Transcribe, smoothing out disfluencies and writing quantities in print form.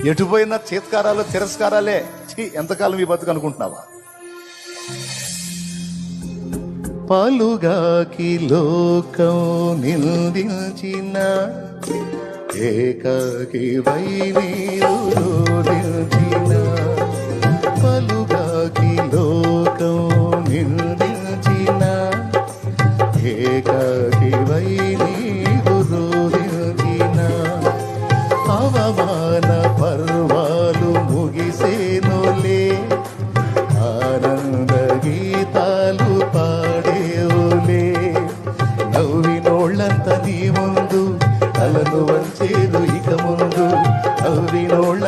ఎటుపోయినా చేత్కారాలు తిరస్కారాలే. ఎంతకాలం ఈ బతుకు అనుకుంటున్నావా? పలుగాకి లోకం నిందించిన ఏకాకి వై నీరు రోధించిన, పలుగాకి లోకం నిందించిన ఏకాకి వై నీరు రోధించిన, అవమాన పర్వాలు ముగిసేనులే, ఆనంద గీతాలు పాడేవులే, నవ్వినోళ్ళంత నీ ముందు తలను వంచేదు ఇక ముందు, నవ్వినోళ్ళ